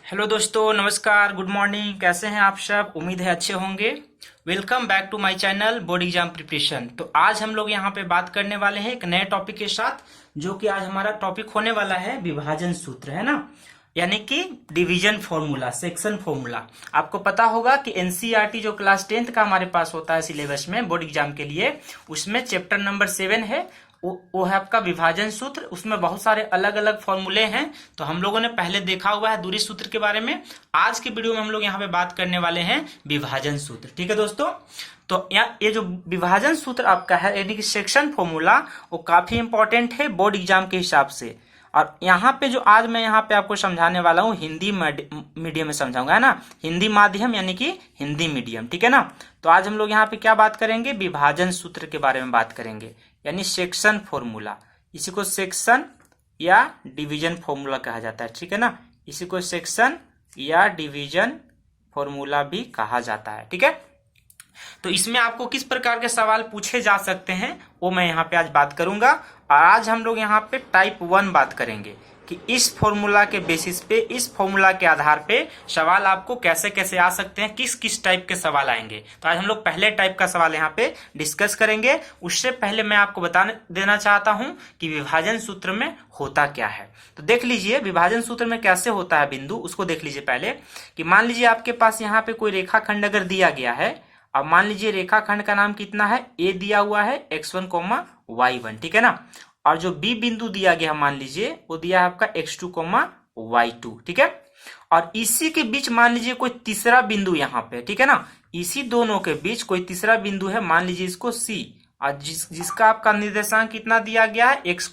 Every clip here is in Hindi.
हेलो दोस्तों, नमस्कार, गुड मॉर्निंग। कैसे हैं आप सब? उम्मीद है अच्छे होंगे। Welcome back to my channel board exam preparation. तो आज हम लोग यहाँ पे बात करने वाले हैं एक नए टॉपिक के साथ, जो कि आज हमारा टॉपिक होने वाला है विभाजन सूत्र, है ना, यानी कि डिवीजन फॉर्मूला, सेक्शन फॉर्मूला। आपको पता होगा कि एनसीईआरटी जो क्लास 10th का हमारे पास होता है सिलेबस में बोर्ड एग्जाम के लिए, उसमें चैप्टर नंबर 7 है, वो है आपका विभाजन सूत्र। उसमें बहुत सारे अलग अलग फॉर्मूले हैं। तो हम लोगों ने पहले देखा हुआ है दूरी सूत्र के बारे में। आज की वीडियो में हम लोग यहाँ पे बात करने वाले हैं विभाजन सूत्र। ठीक है दोस्तों, तो ये जो विभाजन सूत्र आपका है यानी कि सेक्शन फॉर्मूला, वो काफी इंपॉर्टेंट है बोर्ड एग्जाम के हिसाब से। और यहाँ पे जो आज मैं यहाँ पे आपको समझाने वाला हूँ, हिंदी मीडियम में समझाऊंगा, है ना, हिंदी माध्यम यानी कि हिंदी मीडियम। ठीक है ना। तो आज हम लोग यहाँ पे क्या बात करेंगे? विभाजन सूत्र के बारे में बात करेंगे, यानी सेक्शन फॉर्मूला। इसी को सेक्शन या डिवीजन फॉर्मूला कहा जाता है। ठीक है ना, इसी को सेक्शन या डिवीजन फॉर्मूला भी कहा जाता है। ठीक है, तो इसमें आपको किस प्रकार के सवाल पूछे जा सकते हैं वो मैं यहाँ पे आज बात करूंगा। और आज हम लोग यहाँ पे टाइप 1 बात करेंगे कि इस फॉर्मूला के बेसिस पे, इस फॉर्मूला के आधार पे सवाल आपको कैसे कैसे आ सकते हैं, किस किस टाइप के सवाल आएंगे। तो आज हम लोग पहले टाइप का सवाल यहाँ पे डिस्कस करेंगे। उससे पहले मैं आपको बता देना चाहता हूँ कि विभाजन सूत्र में होता क्या है। तो देख लीजिए विभाजन सूत्र में कैसे होता है बिंदु, उसको देख लीजिए पहले। कि मान लीजिए आपके पास यहाँ पे कोई रेखाखंड अगर दिया गया है। अब मान लीजिए रेखाखंड का नाम कितना है? ए दिया हुआ है, x1, y1। ठीक है ना। और जो बी बिंदु दिया गया मान लीजिए वो दिया है आपका x2, y2। ठीक है। और इसी के बीच मान लीजिए कोई तीसरा बिंदु यहाँ पे, ठीक है ना, इसी दोनों के बीच कोई तीसरा बिंदु है, मान लीजिए इसको C। और जिसका आपका निर्देशांक कितना दिया गया है? x,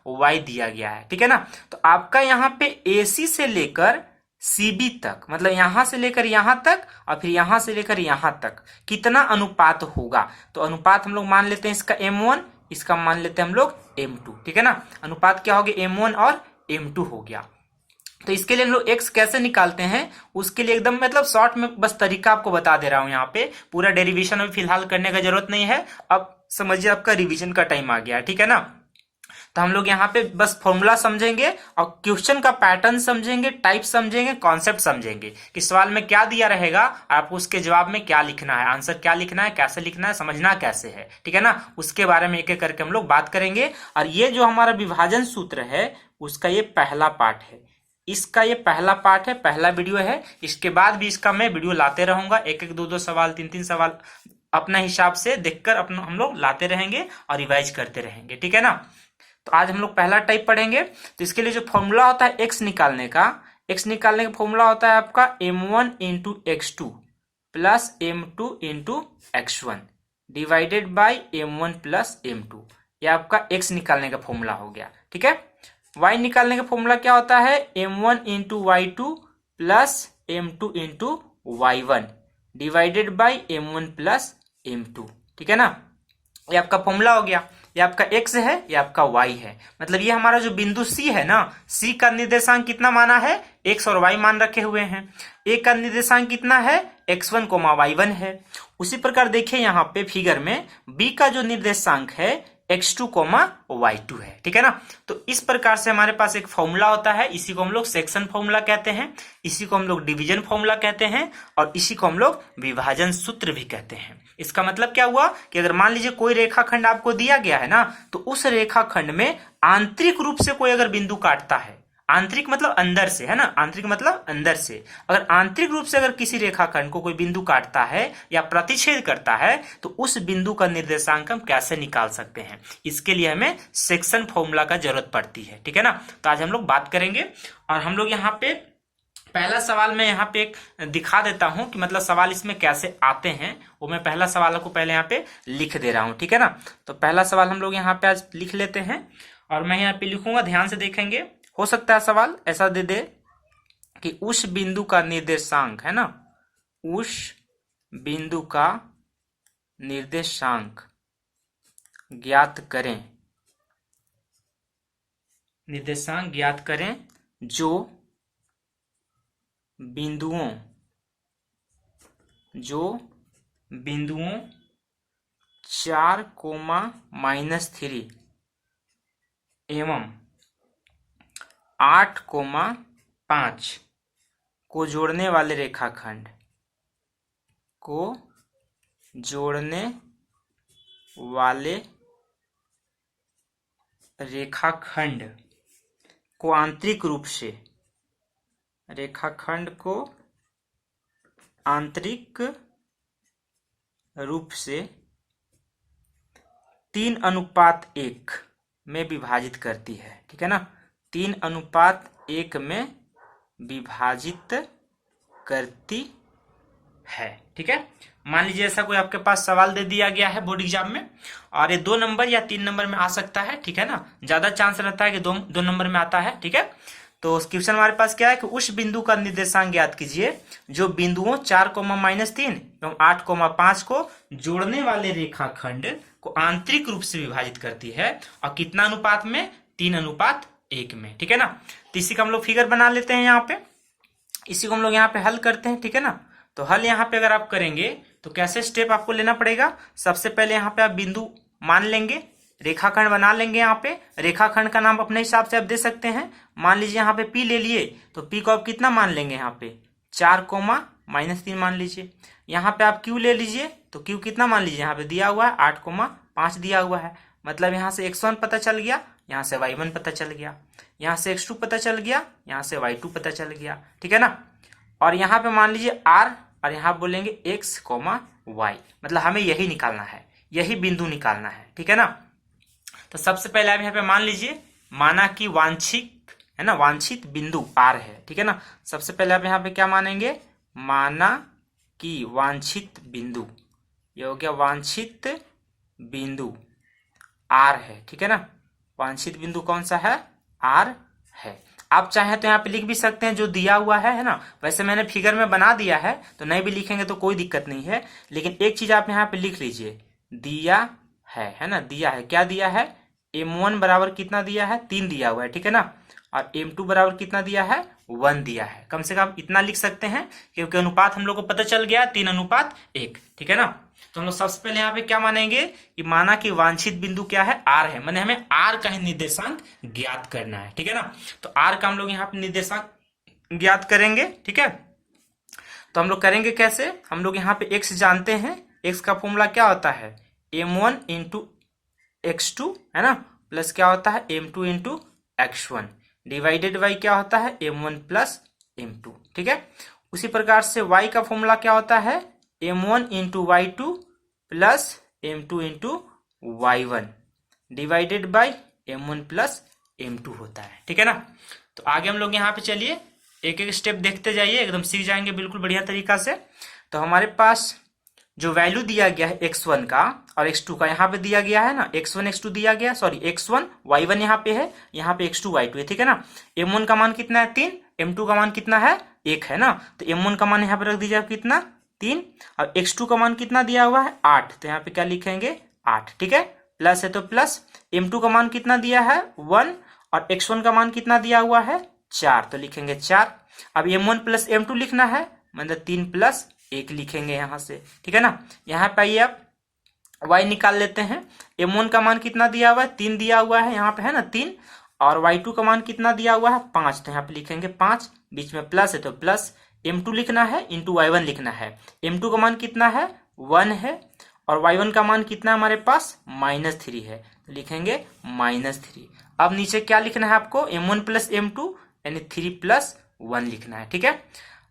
y दिया गया है। ठीक है ना। तो आपका यहाँ पे AC से लेकर CB तक, मतलब यहां से लेकर यहां तक और फिर यहां से लेकर यहां तक कितना अनुपात होगा? तो अनुपात हम लोग मान लेते हैं इसका M1, इसका मान लेते हैं हम लोग M2। ठीक है ना। अनुपात क्या हो गया? M1 और M2 हो गया। तो इसके लिए हम लोग x कैसे निकालते हैं उसके लिए एकदम मतलब शॉर्ट में बस तरीका आपको बता दे रहा हूं। यहाँ पे पूरा डेरिवेशन अभी फिलहाल करने का जरूरत नहीं है। अब समझिए आपका रिवीजन का टाइम आ गया। ठीक है ना। तो हम लोग यहाँ पे बस फॉर्मूला समझेंगे और क्वेश्चन का पैटर्न समझेंगे, टाइप समझेंगे, कॉन्सेप्ट समझेंगे कि सवाल में क्या दिया रहेगा, आपको उसके जवाब में क्या लिखना है, आंसर क्या लिखना है, कैसे लिखना है, समझना कैसे है। ठीक है ना। उसके बारे में एक एक करके हम लोग बात करेंगे। और ये जो हमारा विभाजन सूत्र है उसका ये पहला पार्ट है, इसका ये पहला पार्ट है, पहला वीडियो है। इसके बाद भी इसका मैं वीडियो लाते रहूंगा, एक एक, दो दो सवाल, तीन तीन सवाल अपना हिसाब से देखकर अपना हम लोग लाते रहेंगे और रिवाइज करते रहेंगे। ठीक है ना। तो आज हम लोग पहला टाइप पढ़ेंगे। तो इसके लिए जो फॉर्मूला होता है x निकालने का, x निकालने का फॉर्मूला होता है आपका m1 into x2 plus m2 into x1 divided by m1 plus m2। ये आपका x निकालने का फॉर्मूला हो गया। ठीक है। y निकालने का फॉर्मूला क्या होता है? m1 into y2 plus m2 into y1 divided by m1 plus m2। ठीक है ना। ये आपका फॉर्मूला हो गया। ये आपका x है, ये आपका y है। मतलब ये हमारा जो बिंदु C है ना, C का निर्देशांक कितना माना है? x और y मान रखे हुए हैं। A का निर्देशांक कितना है? x1, y1 है। उसी प्रकार देखिए यहाँ पे फिगर में B का जो निर्देशांक है x2, y2 है। ठीक है ना। तो इस प्रकार से हमारे पास एक फॉर्मूला होता है, इसी को हम लोग सेक्शन फॉर्मूला कहते हैं, इसी को हम लोग डिवीजन फॉर्मूला कहते हैं और इसी को हम लोग विभाजन सूत्र भी कहते हैं। इसका मतलब क्या हुआ कि अगर मान लीजिए कोई रेखाखंड आपको दिया गया है ना, तो उस रेखाखंड में आंतरिक रूप से कोई अगर बिंदु काटता है, आंतरिक मतलब अंदर से, है ना, आंतरिक मतलब अंदर से, अगर आंतरिक रूप से अगर किसी रेखाखंड को कोई बिंदु काटता है या प्रतिच्छेद करता है तो उस बिंदु का निर्देशांक हम कैसे निकाल सकते हैं, इसके लिए हमें सेक्शन फॉर्मूला का जरूरत पड़ती है। ठीक है ना। तो आज हम लोग बात करेंगे और हम लोग यहाँ पे पहला सवाल मैं यहाँ पे एक दिखा देता हूं कि मतलब सवाल इसमें कैसे आते हैं, वो मैं पहला सवाल को पहले यहाँ पे लिख दे रहा हूं। ठीक है ना। तो पहला सवाल हम लोग यहाँ पे आज लिख लेते हैं और मैं यहाँ पे लिखूंगा, ध्यान से देखेंगे। हो सकता है सवाल ऐसा दे दे कि उस बिंदु का निर्देशांक, है ना, उस बिंदु का निर्देशांक ज्ञात करें, निर्देशांक ज्ञात करें जो बिंदुओं 4, -3 एवं 8, 5 को जोड़ने वाले रेखाखंड को जोड़ने वाले रेखाखंड को आंतरिक रूप से रेखाखंड को आंतरिक रूप से 3:1 में विभाजित करती है। ठीक है ना, 3:1 में विभाजित करती है। ठीक है, मान लीजिए ऐसा कोई आपके पास सवाल दे दिया गया है बोर्ड एग्जाम में और ये 2 नंबर या 3 नंबर में आ सकता है। ठीक है ना, ज्यादा चांस रहता है कि दो नंबर में आता है। ठीक है, तो क्वेश्चन हमारे पास क्या है कि उस बिंदु का निर्देशांक ज्ञात कीजिए जो बिंदुओं 4,-3 एवं 8,5 को जोड़ने वाले रेखाखंड को आंतरिक रूप से विभाजित करती है और कितना अनुपात में, 3:1 में। ठीक है ना, तो इसी का हम लोग फिगर बना लेते हैं यहाँ पे, इसी को हम लोग यहाँ पे हल करते हैं। ठीक है ना, तो हल यहाँ पे अगर आप करेंगे तो कैसे स्टेप आपको लेना पड़ेगा। सबसे पहले यहाँ पे आप बिंदु मान लेंगे, रेखाखंड बना लेंगे। यहाँ पे रेखाखंड का नाम अपने हिसाब से आप दे सकते हैं। मान लीजिए यहाँ पे P ले लिए तो P को आप कितना मान लेंगे, यहाँ पे 4,-3 मान लीजिए। यहाँ पे आप Q ले लीजिए तो Q कितना मान लीजिए, यहाँ पे दिया हुआ है 8,5 दिया हुआ है। मतलब यहाँ से x1 पता चल गया, यहाँ से y1 पता चल गया, यहाँ से x2 पता चल गया, यहाँ से y2 पता चल गया। ठीक है ना, और यहाँ पे मान लीजिए r और यहाँ बोलेंगे x, y, मतलब हमें यही निकालना है, यही बिंदु निकालना है। ठीक है ना, तो सबसे पहले आप यहाँ पे मान लीजिए, माना कि वांछित है ना, वांछित बिंदु R है। ठीक है ना, सबसे पहले आप यहाँ पे क्या मानेंगे, माना कि वांछित बिंदु, ये हो गया वांछित बिंदु R है। ठीक है ना, वांछित बिंदु कौन सा है, R है। आप चाहें तो यहाँ पे लिख भी सकते हैं जो दिया हुआ है ना। वैसे मैंने फिगर में बना दिया है तो नहीं भी लिखेंगे तो कोई दिक्कत नहीं है, लेकिन एक चीज आप यहाँ पे लिख लीजिए, दिया है ना, दिया है। क्या दिया है, M1 बराबर कितना दिया है, 3 दिया हुआ है। ठीक है ना, और M2 बराबर कितना दिया है, 1 दिया है। कम से कम इतना लिख सकते हैं क्योंकि अनुपात हम लोग को पता चल गया 3:1। ठीक है ना, तो हम लोग सबसे पहले यहाँ पे क्या मानेंगे कि माना कि वांछित बिंदु क्या है, R है, माने हमें R का ही निर्देशांक ज्ञात करना है। ठीक है ना, तो R का हम लोग यहाँ पे निर्देशांक ज्ञात करेंगे। ठीक है, तो हम लोग करेंगे कैसे, हम लोग यहाँ पे x जानते हैं, x का फॉर्मूला क्या होता है, M1 इंटू x2 है ना, प्लस क्या होता है M2 into x1 divided by क्या होता है M1 प्लस M2। ठीक है, उसी प्रकार से y का फॉर्मूला क्या होता है, M1 into y2 plus M2 into y1 divided by M1 plus M2 होता है। ठीक है ना, तो आगे हम लोग यहाँ पे चलिए एक एक स्टेप देखते जाइए, एकदम सीख जाएंगे बिल्कुल बढ़िया तरीका से। तो हमारे पास जो वैल्यू दिया गया है x1 का और x2 का, यहाँ पे दिया गया है ना, x1 x2 दिया गया, सॉरी x1 y1 यहाँ पे है, यहाँ पे x2 y2 है। ठीक है ना, M1 का मान कितना है 3, M2 का मान कितना है 1 है ना, तो M1 का मान यहाँ पे रख दीजिए आप कितना 3, और x2 का मान कितना दिया हुआ है 8, तो यहाँ पे क्या लिखेंगे 8। ठीक है, प्लस है तो प्लस, M2 का मान कितना दिया है 1 और x1 का मान कितना दिया हुआ है 4, तो लिखेंगे 4। अब M1 प्लस M2 लिखना है, मतलब 3 प्लस 1 लिखेंगे यहाँ से। ठीक है ना, यहाँ पे आइए आप y निकाल लेते हैं। M1 का मान कितना दिया हुआ है 3 दिया हुआ है यहाँ पे है ना 3, और y2 का मान कितना दिया हुआ है 5, तो यहाँ पे लिखेंगे 5, बीच में प्लस है तो प्लस, M2 लिखना है इंटू y1 लिखना है। M2 का मान कितना है 1 है और y1 का मान कितना हमारे पास -3 है, तो लिखेंगे -3। अब नीचे क्या लिखना है आपको, M1 प्लस M2 यानी 3 प्लस 1 लिखना है। ठीक है,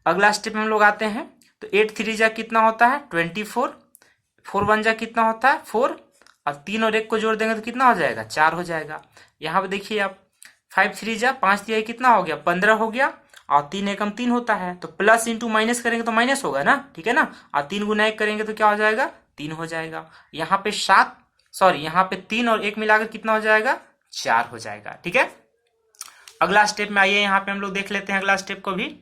अगला स्टेप में हम लोग आते हैं, तो 8 3 जा कितना होता है 24, 4 1 जा कितना होता है 4, और 3 और 1 को जोड़ देंगे तो कितना हो जाएगा 4 हो जाएगा। यहाँ पे देखिए आप 5 3 जा 5 3 कितना हो गया 15 हो गया, और 3 एकम 3 होता है, तो प्लस इंटू माइनस करेंगे तो माइनस होगा ना। ठीक है ना, और 3 गुना 1 करेंगे तो क्या हो जाएगा 3 हो जाएगा। यहाँ पे 7 सॉरी यहाँ पे 3 और 1 मिलाकर कितना हो जाएगा 4 हो जाएगा। ठीक है, अगला स्टेप में आइए, यहाँ पे हम लोग देख लेते हैं अगला स्टेप को भी।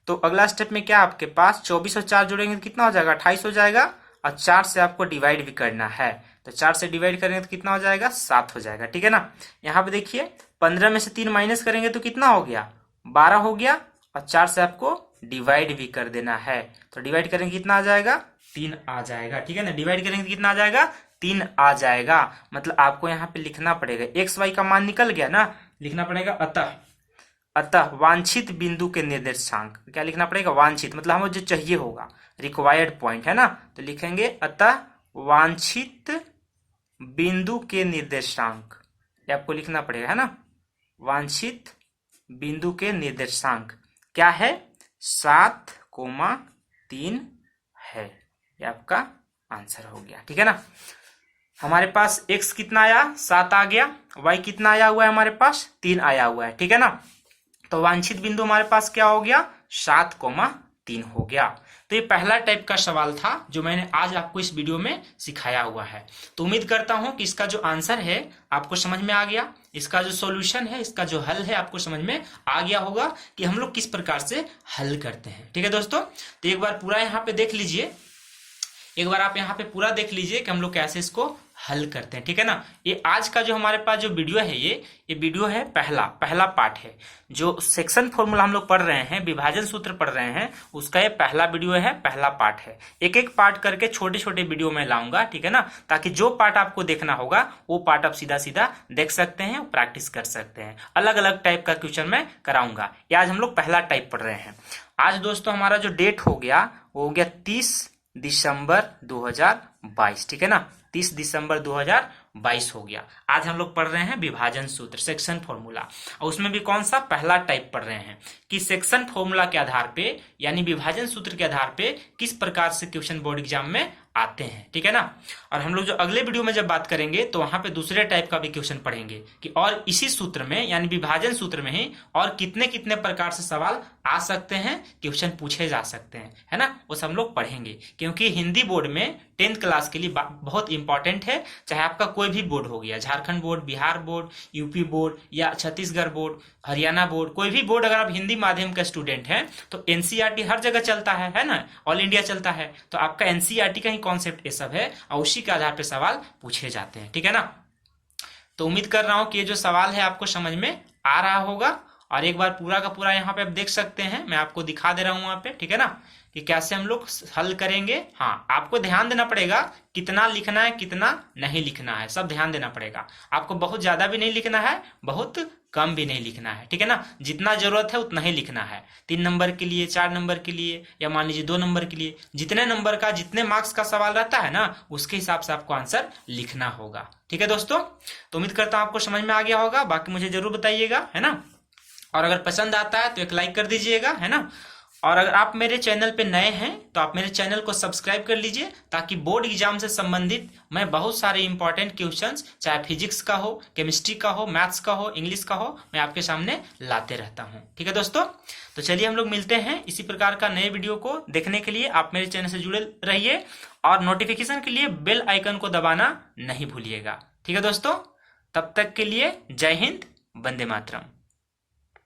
तो अगला स्टेप में क्या आपके पास 24 और 4 जोड़ेंगे तो कितना हो जाएगा 28 हो जाएगा, और 4 से आपको डिवाइड भी करना है, तो 4 से डिवाइड करेंगे तो कितना हो जाएगा 7 हो जाएगा। ठीक है ना, यहाँ पे देखिए 15 में से 3 माइनस करेंगे तो कितना हो गया 12 हो गया, और 4 से आपको डिवाइड भी कर देना है, तो डिवाइड करेंगे कितना आ जाएगा 3 आ जाएगा। ठीक है ना, डिवाइड करेंगे कितना आ जाएगा 3 आ जाएगा। मतलब आपको यहाँ पे लिखना पड़ेगा, एक्स वाई का मान निकल गया ना, लिखना पड़ेगा अतः अतः वांछित बिंदु के निर्देशांक, क्या लिखना पड़ेगा? वांछित मतलब हमें जो चाहिए होगा, रिक्वायर्ड पॉइंट है ना, तो लिखेंगे अतः वांछित बिंदु के निर्देशांक, ये आपको लिखना पड़ेगा है ना। वांछित बिंदु के निर्देशांक क्या है? 7,3 है। ये आपका आंसर हो गया, ठीक है ना। हमारे पास x कितना आया? 7 आ गया। y कितना आया हुआ है? हमारे पास 3 आया हुआ है, ठीक है ना। तो वांछित बिंदु हमारे पास क्या हो गया? 7,3 हो गया। तो ये पहला टाइप का सवाल था जो मैंने आज आपको इस वीडियो में सिखाया हुआ है। तो उम्मीद करता हूं कि इसका जो आंसर है आपको समझ में आ गया, इसका जो सॉल्यूशन है, इसका जो हल है आपको समझ में आ गया होगा कि हम लोग किस प्रकार से हल करते हैं, ठीक है दोस्तों। तो एक बार पूरा यहाँ पे देख लीजिए, एक बार आप यहाँ पे पूरा देख लीजिए कि हम लोग कैसे इसको हल करते हैं, ठीक है ना। ये आज का जो हमारे पास जो वीडियो है, ये वीडियो है पहला पार्ट है। जो सेक्शन फॉर्मूला हम लोग पढ़ रहे हैं, विभाजन सूत्र पढ़ रहे हैं, उसका ये पहला वीडियो है, पहला पार्ट है। एक एक पार्ट करके छोटे छोटे वीडियो में लाऊंगा, ठीक है ना, ताकि जो पार्ट आपको देखना होगा वो पार्ट आप सीधा सीधा देख सकते हैं, प्रैक्टिस कर सकते हैं। अलग अलग टाइप का क्वेश्चन मैं कराऊंगा। ये आज हम लोग पहला टाइप पढ़ रहे हैं। आज दोस्तों हमारा जो डेट हो गया वो हो गया 30 दिसंबर 2022, ठीक है ना। 30 दिसंबर 2022 हो गया। आज हम लोग पढ़ रहे हैं विभाजन सूत्र, सेक्शन फॉर्मूला, और उसमें भी कौन सा? पहला टाइप पढ़ रहे हैं कि सेक्शन फॉर्मूला के आधार पे यानी विभाजन सूत्र के आधार पे किस प्रकार से क्वेश्चन बोर्ड एग्जाम में आते हैं, ठीक है ना। और हम लोग जो अगले वीडियो में जब बात करेंगे तो वहां पे दूसरे टाइप का भी क्वेश्चन पढ़ेंगे कि और इसी सूत्र में यानी विभाजन सूत्र में ही और कितने कितने प्रकार से सवाल आ सकते हैं, क्वेश्चन पूछे जा सकते हैं, है ना, वो सब हम लोग पढ़ेंगे। क्योंकि हिंदी बोर्ड में 10th क्लास के लिए बहुत इंपॉर्टेंट है, चाहे आपका कोई भी बोर्ड हो गया, Jharkhand board, Bihar board, UP board या छत्तीसगढ़ बोर्ड, हरियाणा बोर्ड, कोई भी बोर्ड, अगर आप हिंदी माध्यम का स्टूडेंट हैं तो एनसीईआरटी हर जगह चलता है ना, ऑल इंडिया चलता है। तो आपका एनसीईआरटी का ही कॉन्सेप्ट ये सब है और उसी के आधार पर सवाल पूछे जाते हैं, ठीक है ना। तो उम्मीद कर रहा हूं कि ये जो सवाल है आपको समझ में आ रहा होगा। और एक बार पूरा का पूरा यहाँ पे आप देख सकते हैं, मैं आपको दिखा दे रहा हूँ वहां पे, ठीक है ना, कि कैसे हम लोग हल करेंगे। हाँ, आपको ध्यान देना पड़ेगा कितना लिखना है, कितना नहीं लिखना है, सब ध्यान देना पड़ेगा। आपको बहुत ज्यादा भी नहीं लिखना है, बहुत कम भी नहीं लिखना है, ठीक है ना। जितना जरूरत है उतना ही लिखना है। 3 नंबर के लिए, 4 नंबर के लिए, या मान लीजिए 2 नंबर के लिए, जितने नंबर का, जितने मार्क्स का सवाल रहता है ना, उसके हिसाब से आपको आंसर लिखना होगा, ठीक है दोस्तों। तो उम्मीद करता हूं आपको समझ में आ गया होगा। बाकी मुझे जरूर बताइएगा, है ना। और अगर पसंद आता है तो एक लाइक कर दीजिएगा, है ना। और अगर आप मेरे चैनल पे नए हैं तो आप मेरे चैनल को सब्सक्राइब कर लीजिए, ताकि बोर्ड एग्जाम से संबंधित मैं बहुत सारे इंपॉर्टेंट क्वेश्चंस, चाहे फिजिक्स का हो, केमिस्ट्री का हो, मैथ्स का हो, इंग्लिश का हो, मैं आपके सामने लाते रहता हूं, ठीक है दोस्तों। तो चलिए हम लोग मिलते हैं इसी प्रकार का नए वीडियो को देखने के लिए। आप मेरे चैनल से जुड़े रहिए और नोटिफिकेशन के लिए बेल आइकन को दबाना नहीं भूलिएगा, ठीक है दोस्तों। तब तक के लिए जय हिंद, वंदे मातरम।